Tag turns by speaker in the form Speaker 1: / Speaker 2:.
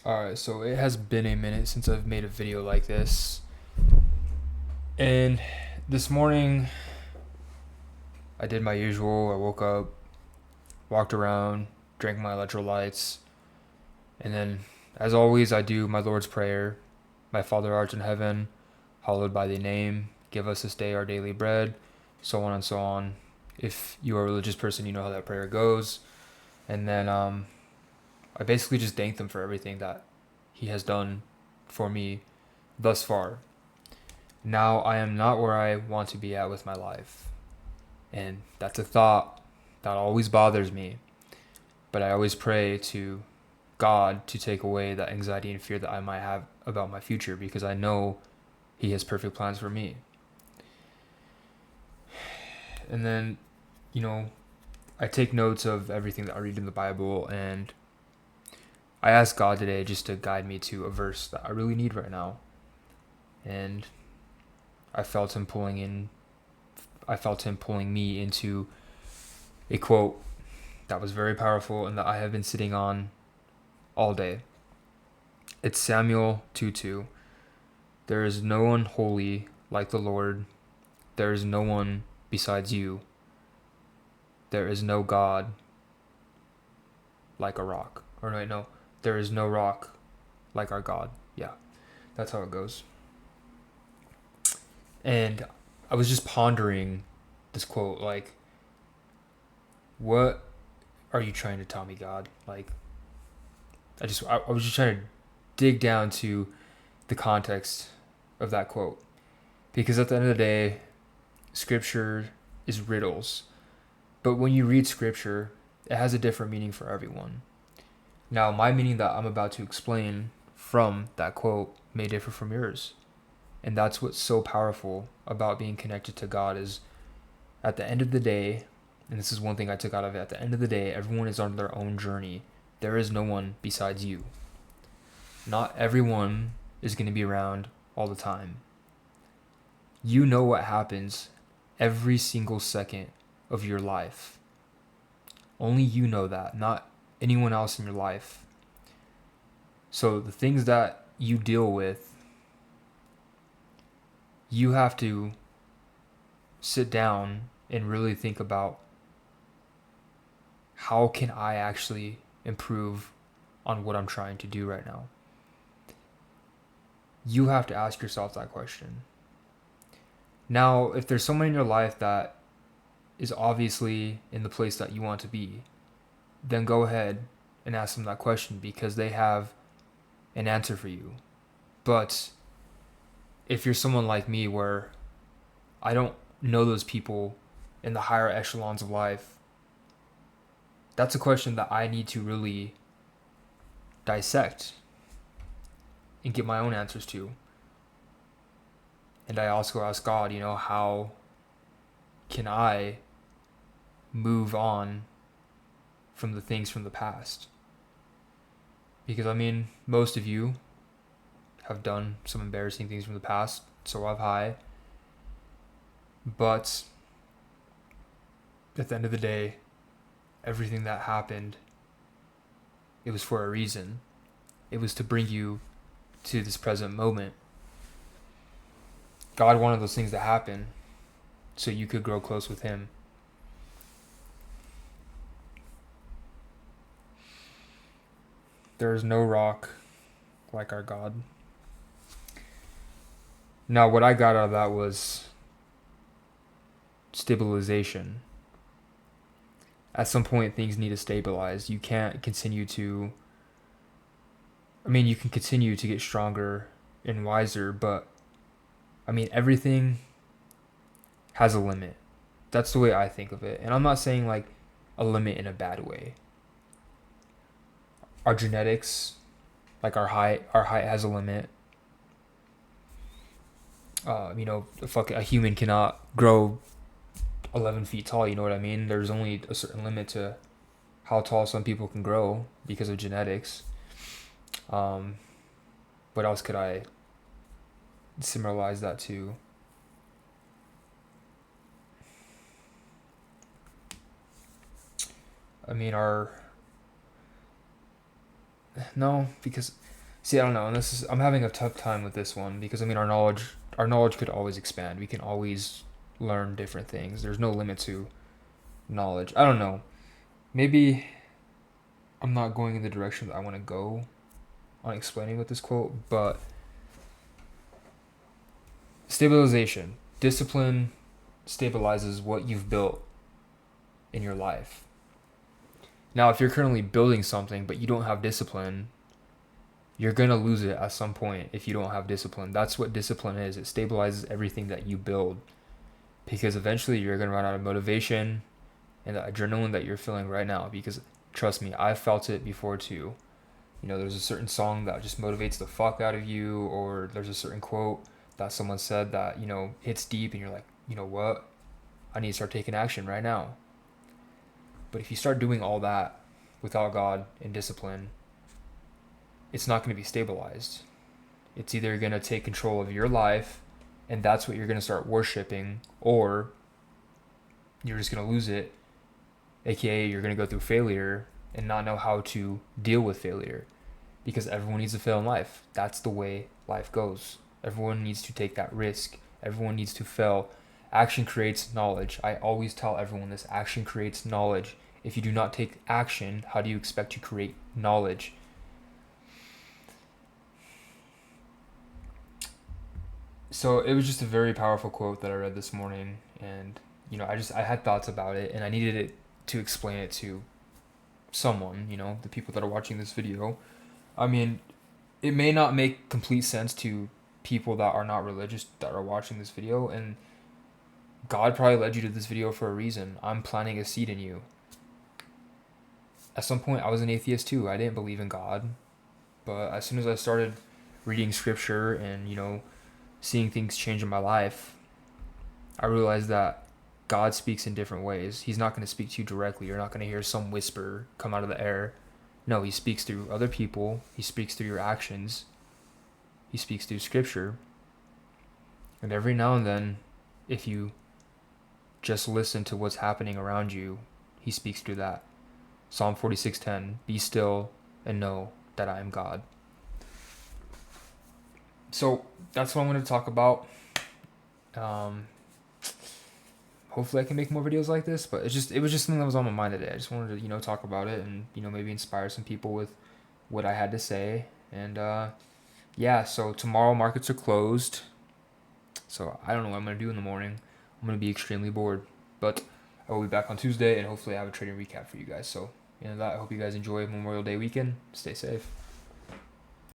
Speaker 1: Alright, so it has been a minute since I've made a video like this. And this morning, I did my usual. I woke up, walked around, drank my electrolytes, and then, as always, I do my Lord's Prayer. My Father art in heaven, hallowed by thy name. Give us this day our daily bread, so on and so on. If you are a religious person, you know how that prayer goes. And then I basically just thank them for everything that He has done for me thus far. Now I am not where I want to be at with my life. And that's a thought that always bothers me. But I always pray to God to take away that anxiety and fear that I might have about my future because I know He has perfect plans for me. And then, you know, I take notes of everything that I read in the Bible, and I ask God today just to guide me to a verse that I really need right now. And I felt him pulling me into a quote that was very powerful and that I have been sitting on all day. It's Samuel 2:2. There is no one holy like the Lord. There is no one besides you. There is no God like a rock. Or no, there is no rock like our God. Yeah, that's how it goes. And I was just pondering this quote, like, what are you trying to tell me, God? Like, I was just trying to dig down to the context of that quote. Because at the end of the day, scripture is riddles. But when you read scripture, it has a different meaning for everyone. Now, my meaning that I'm about to explain from that quote may differ from yours. And that's what's so powerful about being connected to God is at the end of the day, and this is one thing I took out of it, at the end of the day, everyone is on their own journey. There is no one besides you. Not everyone is going to be around all the time. You know what happens every single second of your life. Only you know that, not anyone else in your life. So the things that you deal with, you have to sit down and really think about how can I actually improve on what I'm trying to do right now. You have to ask yourself that question. Now, if there's someone in your life that is obviously in the place that you want to be, then go ahead and ask them that question because they have an answer for you. But if you're someone like me where I don't know those people in the higher echelons of life, that's a question that I need to really dissect and get my own answers to. And I also ask God, how can I move on from the things from the past? Because, most of you have done some embarrassing things from the past, so have I. But at the end of the day, everything that happened, it was for a reason. It was to bring you to this present moment. God wanted those things to happen so you could grow close with Him. There is no rock like our God. Now, what I got out of that was stabilization. At some point, things need to stabilize. You can't continue to... you can continue to get stronger and wiser, but, everything has a limit. That's the way I think of it. And I'm not saying, like, a limit in a bad way. Our genetics, like our height has a limit. A human cannot grow 11 feet tall, you know what I mean? There's only a certain limit to how tall some people can grow because of genetics. What else could I similarize that to? No, because See, I don't know, and I'm having a tough time with this one because I mean our knowledge could always expand. We can always learn different things. There's no limit to knowledge. I don't know. Maybe I'm not going in the direction that I want to go on explaining with this quote, but stabilization, discipline stabilizes what you've built in your life. Now, if you're currently building something but you don't have discipline, you're going to lose it at some point if you don't have discipline. That's what discipline is. It stabilizes everything that you build because eventually you're going to run out of motivation and the adrenaline that you're feeling right now because trust me, I've felt it before too. You know, there's a certain song that just motivates the fuck out of you, or there's a certain quote that someone said that, you know, hits deep and you're like, you know what? I need to start taking action right now. But if you start doing all that without God and discipline, it's not going to be stabilized. It's either going to take control of your life and that's what you're going to start worshiping, or you're just going to lose it, aka you're going to go through failure and not know how to deal with failure because everyone needs to fail in life. That's the way life goes. Everyone needs to take that risk. Everyone needs to fail. Action creates knowledge. I always tell everyone this: action creates knowledge. If you do not take action, how do you expect to create knowledge? So it was just a very powerful quote that I read this morning, and you know, I had thoughts about it, and I needed it to explain it to someone, you know, the people that are watching this video. I mean, it may not make complete sense to people that are not religious that are watching this video, and God probably led you to this video for a reason. I'm planting a seed in you. At some point, I was an atheist too. I didn't believe in God, but as soon as I started reading scripture and, you know, seeing things change in my life, I realized that God speaks in different ways. He's not going to speak to you directly. You're not going to hear some whisper come out of the air. No, he speaks through other people. He speaks through your actions. He speaks through scripture. And every now and then, if you just listen to what's happening around you, he speaks through that. Psalm 46:10, be still and know that I am God. So that's what I wanted to talk about. Hopefully I can make more videos like this, but it was just something that was on my mind today. I just wanted to, you know, talk about it and, you know, maybe inspire some people with what I had to say. And yeah, so tomorrow markets are closed. So I don't know what I'm going to do in the morning. I'm going to be extremely bored. But I will be back on Tuesday and hopefully I have a trading recap for you guys. So, you know, that I hope you guys enjoy Memorial Day weekend. Stay safe.